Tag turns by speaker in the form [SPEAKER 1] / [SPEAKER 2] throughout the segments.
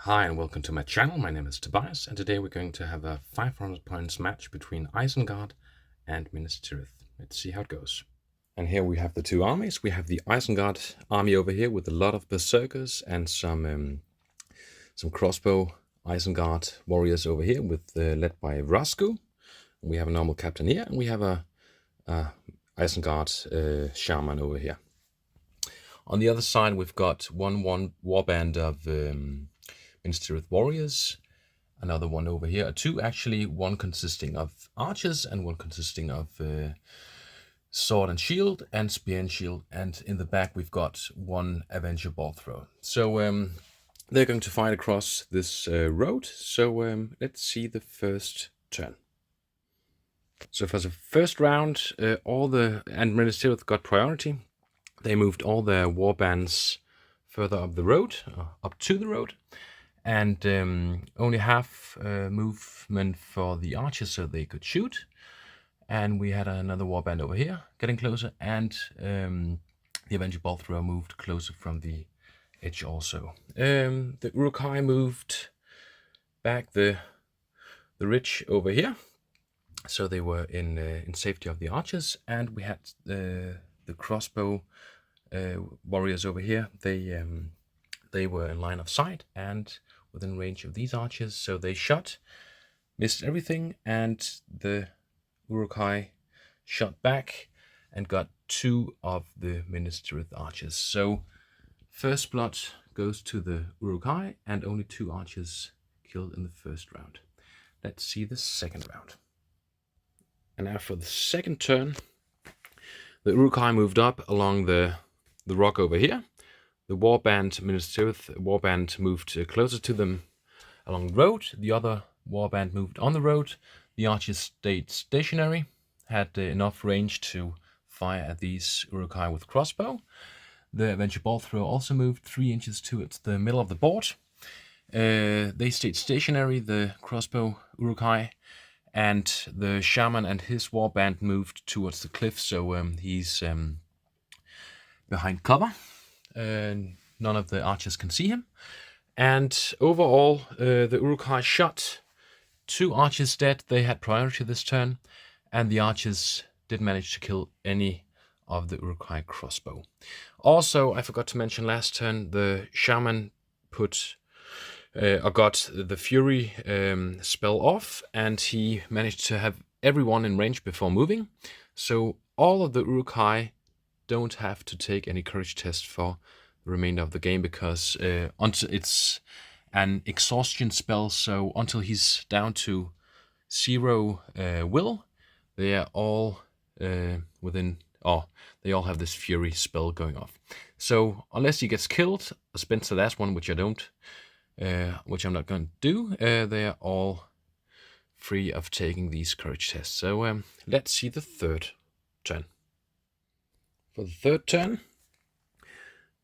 [SPEAKER 1] Hi and welcome to my channel. My name is Tobias and today we're going to have a 500 points match between Isengard and Minas Tirith. Let's see how it goes. And here we have the two armies. We have the Isengard army over here with a lot of berserkers and some crossbow Isengard warriors over here with led by Vraskû. We have a normal captain here and we have a Isengard shaman over here. On the other side we've got one warband of Minas Tirith warriors, another one over here, two actually, one consisting of archers and one consisting of sword and shield and spear and shield, and in the back we've got one Avenger ball thrower. So they're going to fight across this road, so let's see the first turn. So for the first round, Minas Tirith got priority. They moved all their warbands further up the road, up to the road, and only half movement for the archers so they could shoot. And we had another warband over here getting closer, and the Avenger ball thrower moved closer from the edge also. The Uruk-hai moved back the ridge over here, so they were in safety of the archers, and we had the crossbow warriors over here. They were in line of sight and within range of these archers, so they shot, missed everything, and the Uruk-hai shot back and got two of the Minas Tirith archers. So first blood goes to the Uruk-hai and only two archers killed in the first round. Let's see the second round. And now for the second turn, the Uruk-hai moved up along the rock over here. The warband, Minas Tirith warband, moved closer to them along the road. The other warband moved on the road. The archers stayed stationary, had enough range to fire at these Uruk-hai with crossbow. The Avenger ball thrower also moved 3 inches towards the middle of the board. They stayed stationary, the crossbow Uruk-hai, and the shaman and his warband moved towards the cliff, so he's behind cover. None of the archers can see him. And overall, the Uruk-hai shot 2 archers dead. They had priority this turn, and the archers did manage to kill any of the Uruk-hai crossbow. Also, I forgot to mention last turn, the shaman got the Fury spell off, and he managed to have everyone in range before moving. So all of the Uruk-hai don't have to take any courage test for the remainder of the game, because until it's an exhaustion spell, so until he's down to 0 will, they are all they all have this Fury spell going off. So unless he gets killed or spends the last one, which I'm not going to do, they are all free of taking these courage tests. So let's see the third turn. For the third turn,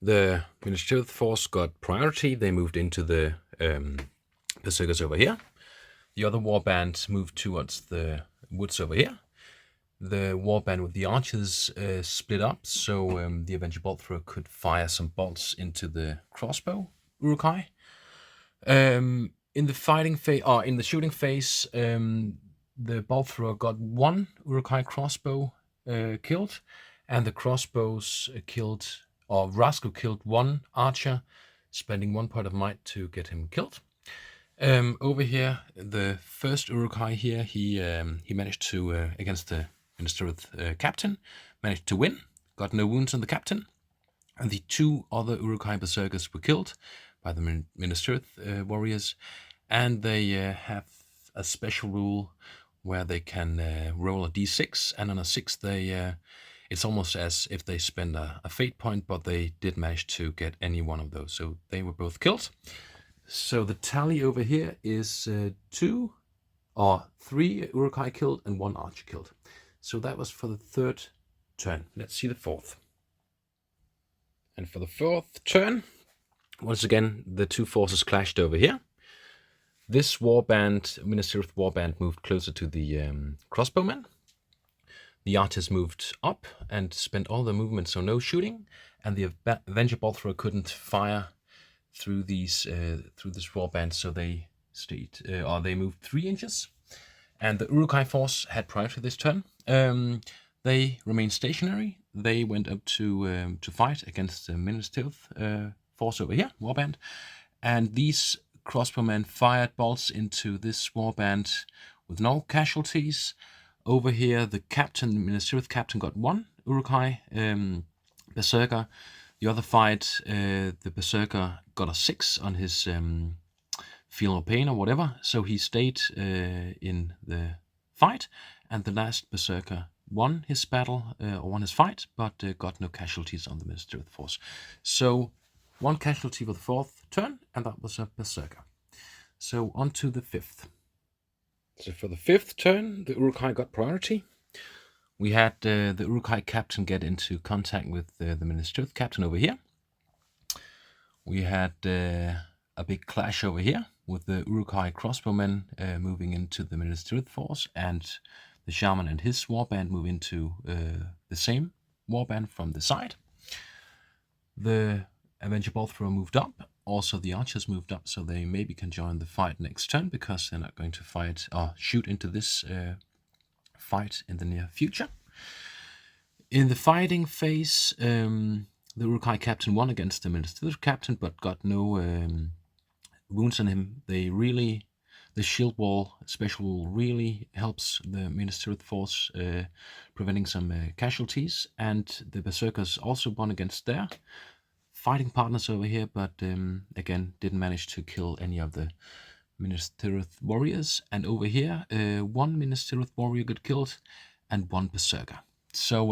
[SPEAKER 1] the Minas Tirith force got priority. They moved into the berserkers over here. The other warband moved towards the woods over here. The warband with the archers split up, so the Avenger bolt thrower could fire some bolts into the crossbow Uruk-hai. In the fighting phase, or in the shooting phase, the bolt thrower got 1 Uruk-hai crossbow killed, and the crossbows killed, or Vraskû killed 1 archer, spending 1 point of might to get him killed. Over here, the first Uruk-hai here, he managed to, against the Minas Tirith captain, managed to win, got no wounds on the captain, and the 2 other Uruk-hai berserkers were killed by the Minas Tirith warriors, and they have a special rule where they can roll a d6, and on a 6 they it's almost as if they spend a fate point, but they did manage to get any one of those, so they were both killed. So the tally over here is 2 or 3 Uruk-hai killed and 1 archer killed. So that was for the third turn. Let's see the fourth. And for the fourth turn, once again, the 2 forces clashed over here. This warband, Minas Tirith warband, moved closer to the crossbowmen. The archers moved up and spent all the movement, so no shooting, and the Avenger ball thrower couldn't fire through these through this warband, so they stayed or they moved 3 inches. And the Uruk-hai force had priority this turn. They remained stationary. They went up to fight against the Minas Tirith force over here, warband. And these crossbowmen fired bolts into this warband with no casualties. Over here, the captain, Minas Tirith captain, got 1 Uruk-hai berserker. The other fight, the berserker got a 6 on his feel no pain or whatever, so he stayed in the fight, and the last berserker won his battle, or won his fight, but got no casualties on the Minas Tirith force. So 1 casualty for the 4th turn, and that was a berserker. So on to the 5th. So for the 5th turn, the Uruk-hai got priority. We had the Uruk-hai captain get into contact with the Minas Tirith captain over here. We had a big clash over here with the Uruk-hai crossbowmen moving into the Minas Tirith force, and the shaman and his warband move into the same warband from the side. The Avenger thrower moved up. Also, the archers moved up, so they maybe can join the fight next turn, because they're not going to fight or shoot into this fight in the near future. In the fighting phase, the Uruk-hai captain won against the Minas Tirith captain, but got no wounds on him. The shield wall special really helps the Minas Tirith force, preventing some casualties, and the berserkers also won against their fighting partners over here, but again didn't manage to kill any of the Minas Tirith warriors. And over here, 1 Minas Tirith warrior got killed and 1 berserker. So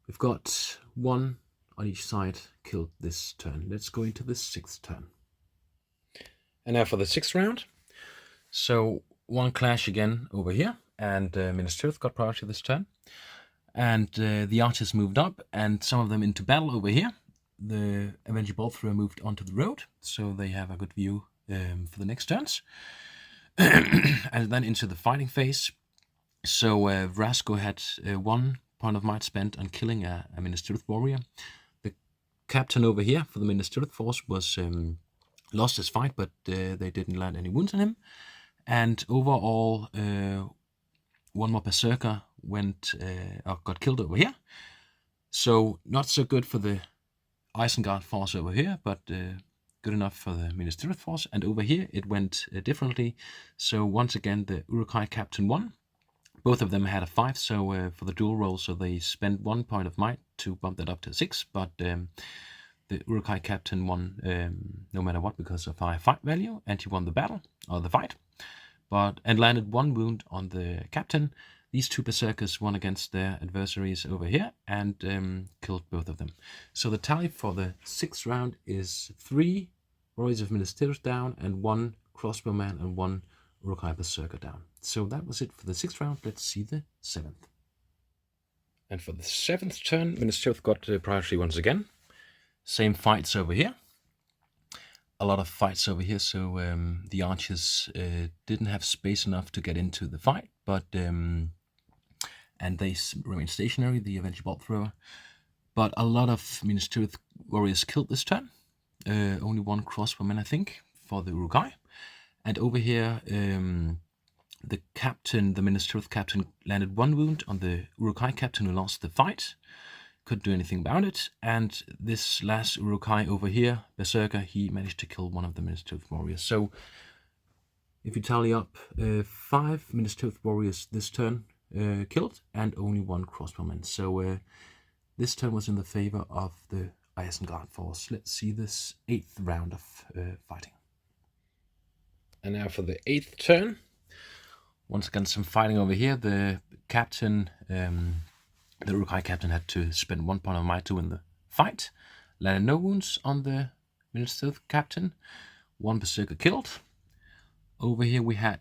[SPEAKER 1] we've got 1 on each side killed this turn. Let's go into the 6th turn. And now for the 6th round. So 1 clash again over here, and Minas Tirith got priority this turn. And the archers moved up, and some of them into battle over here. The Avenger thrower moved onto the road, so they have a good view for the next turns. And then into the fighting phase. So Vraskû had 1 point of might spent on killing a Minas Tirith warrior. The captain over here for the Minas Tirith force was lost his fight, but they didn't land any wounds on him. And overall, 1 more berserker got killed over here. So not so good for the Isengard force over here, but good enough for the Minas Tirith force. And over here it went differently. So once again the Uruk-hai captain won. Both of them had a 5, so for the dual roll, so they spent 1 point of might to bump that up to 6. But the Uruk-hai captain won no matter what, because of high fight value, and he won the battle or the fight. And landed 1 wound on the captain. These 2 berserkers won against their adversaries over here and killed both of them. So the tally for the 6th round is 3 warriors of Minas Tirith down, and 1 crossbowman and 1 Uruk-hai berserker down. So that was it for the 6th round. Let's see the 7th. And for the 7th turn, Minas Tirith got priority once again. Same fights over here. A lot of fights over here, so the archers didn't have space enough to get into the fight, but and they remained stationary, the Avenger thrower. But a lot of Minas Tirith warriors killed this turn. Only 1 crossbowman, I think, for the Uruk-hai. And over here, the captain, the Minas Tirith captain, landed 1 wound on the Uruk-hai captain, who lost the fight. Couldn't do anything about it. And this last Uruk-hai over here, berserker, he managed to kill 1 of the Minas Tirith warriors. So if you tally up, 5 Minas Tirith warriors this turn killed, and only 1 crossbowman. So this turn was in the favor of the Isengard force. Let's see this 8th round of fighting. And now for the 8th turn. Once again, some fighting over here. The captain, the Uruk-hai captain, had to spend 1 point of might to win the fight. Landed no wounds on the Minas Tirith captain. 1 berserker killed. Over here we had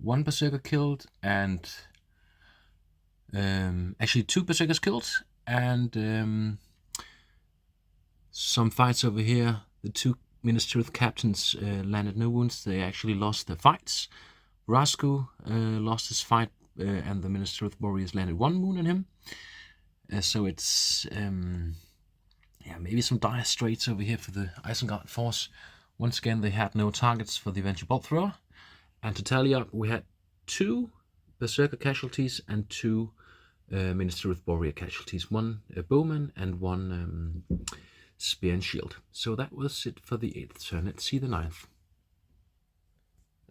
[SPEAKER 1] 1 berserker killed, and actually 2 berserkers killed, and some fights over here. The 2 Minas Tirith captains landed no wounds. They actually lost their fights. Vraskû lost his fight, and the Minas Tirith warriors landed 1 wound on him. So it's yeah, maybe some dire straits over here for the Isengard force. Once again, they had no targets for the Avenger bolt thrower. And to tally up, we had 2 berserker casualties and 2 Minas Tirith warrior casualties. 1 bowman and 1 spear and shield. So that was it for the 8th turn. Let's see the 9th.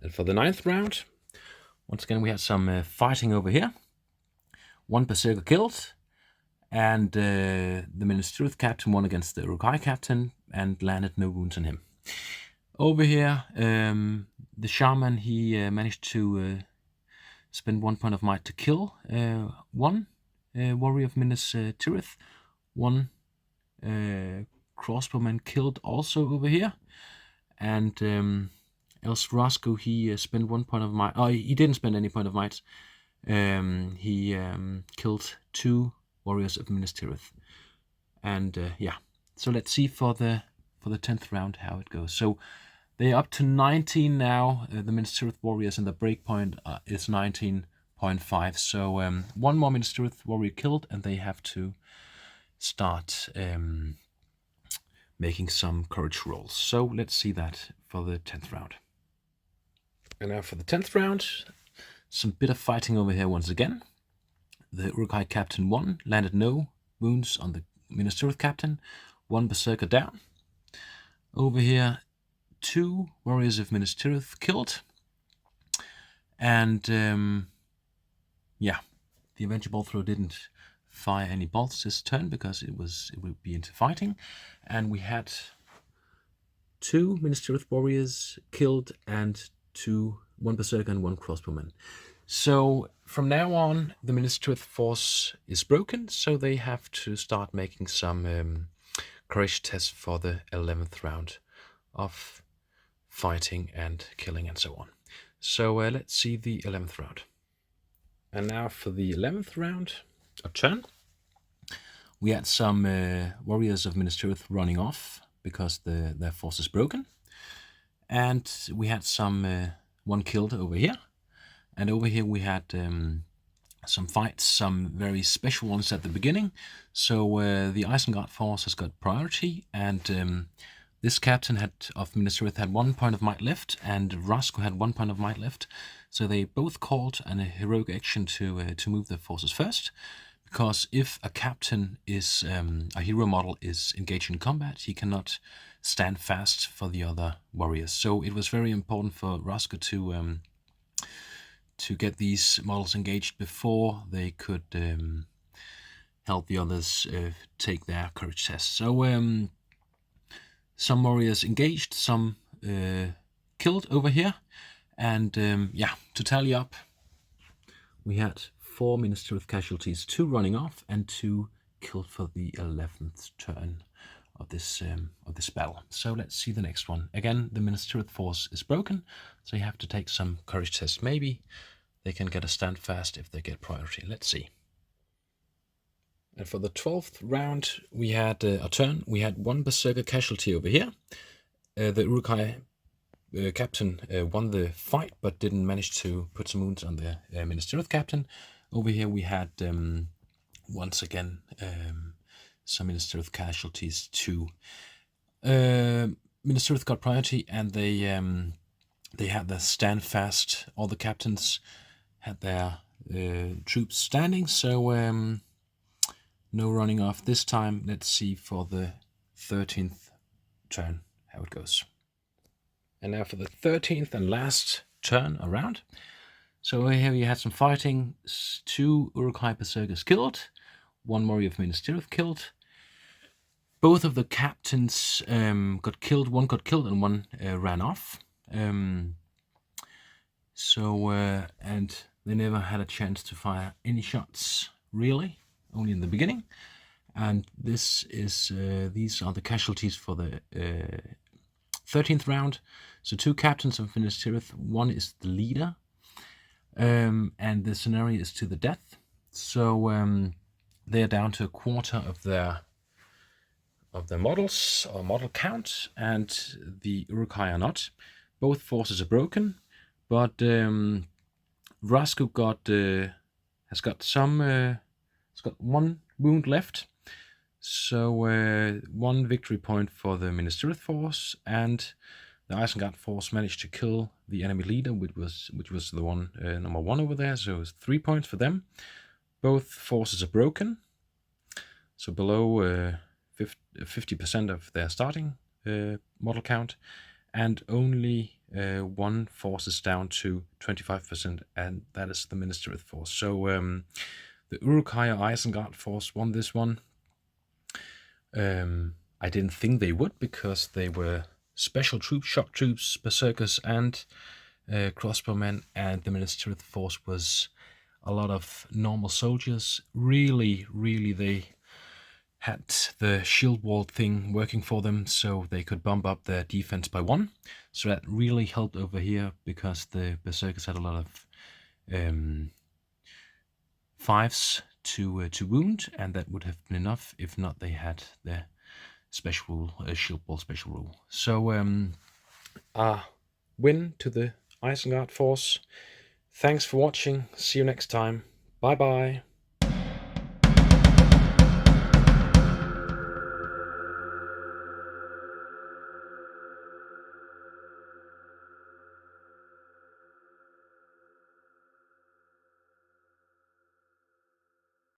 [SPEAKER 1] And for the 9th round, once again, we had some fighting over here. 1 berserker killed, and the Minas Tirith captain won against the Uruk-hai captain and landed no wounds on him. Over here, the shaman, he managed to spend 1 point of might to kill 1 warrior of Minas Tirith. 1 crossbowman killed also over here, and else Vraskû, he spent 1 point of might. Oh, he didn't spend any point of might. He killed 2 warriors of Minas Tirith, and yeah. So let's see for the 10th round how it goes. So they're up to 19 now. The Minas Tirith warriors, and the breakpoint is 19.5. So 1 more Minas Tirith warrior killed, and they have to start making some courage rolls. So let's see that for the 10th round. And now for the 10th round, some bit of fighting over here once again. The Uruk-hai captain won, landed no wounds on the Minas Tirith captain. 1 berserker down. Over here, 2 warriors of Minas Tirith killed. And yeah, the Avenger bolt thrower didn't fire any bolts this turn because it would be into fighting. And we had 2 Minas Tirith warriors killed and 1 berserker and 1 crossbowman. So from now on, the Minas Tirith force is broken, so they have to start making some courage tests for the 11th round of fighting and killing and so on. So let's see the 11th round. And now for the 11th round, a turn. We had some warriors of Minas Tirith running off because their force is broken. And we had some 1 killed over here. And over here we had some fights, some very special ones at the beginning. So the Isengard force has got priority, and this captain of Minas Tirith had 1 point of might left, and Vraskû had 1 point of might left. So they both called a heroic action to move their forces first. Because if a captain is a hero model is engaged in combat, he cannot stand fast for the other warriors. So it was very important for Vraskû to get these models engaged before they could help the others take their courage test. So some warriors engaged, some killed over here, and yeah, to tally up, we had 4 Minas Tirith casualties, 2 running off and 2 killed for the 11th turn of this battle. So let's see the next one. Again, the Minas Tirith force is broken, so you have to take some courage tests. Maybe they can get a stand fast if they get priority. Let's see. And for the 12th round, we had a turn. We had 1 berserker casualty over here. The Uruk-hai captain won the fight, but didn't manage to put some wounds on the Minas Tirith captain. Over here we had, once again, some Minas Tirith casualties too. Minas Tirith got priority, and they had their stand fast. All the captains had their troops standing, so no running off this time. Let's see for the 13th turn how it goes. And now for the 13th and last turn around. So here we had some fighting. 2 Uruk-hai berserkers killed, 1 warrior of Minas Tirith killed. Both of the captains got killed. 1 got killed and 1 ran off. And they never had a chance to fire any shots, really, only in the beginning. And this is these are the casualties for the 13th round. So 2 captains of Minas Tirith. 1 is the leader, and the scenario is to the death. So they are down to a quarter of their models or model count, and the Uruk-hai are not. Both forces are broken, but Vraskû has got 1 wound left. So 1 victory point for the Minas Tirith force, and the Isengard force managed to kill the enemy leader, which was the one number 1 over there. So it's 3 points for them. Both forces are broken, so below 50% of their starting model count, and only 1 force is down to 25%, and that is the Minas Tirith force. So the Uruk-hai Isengard force won this one. I didn't think they would, because they were special troops, shock troops, berserkers, and crossbowmen, and the Minas Tirith force was a lot of normal soldiers. Really, they had the shield wall thing working for them, so they could bump up their defense by 1. So that really helped over here, because the berserkers had a lot of 5s to wound, and that would have been enough. If not, they had their special shield wall special rule. So win to the Isengard force. Thanks for watching. See you next time. Bye bye.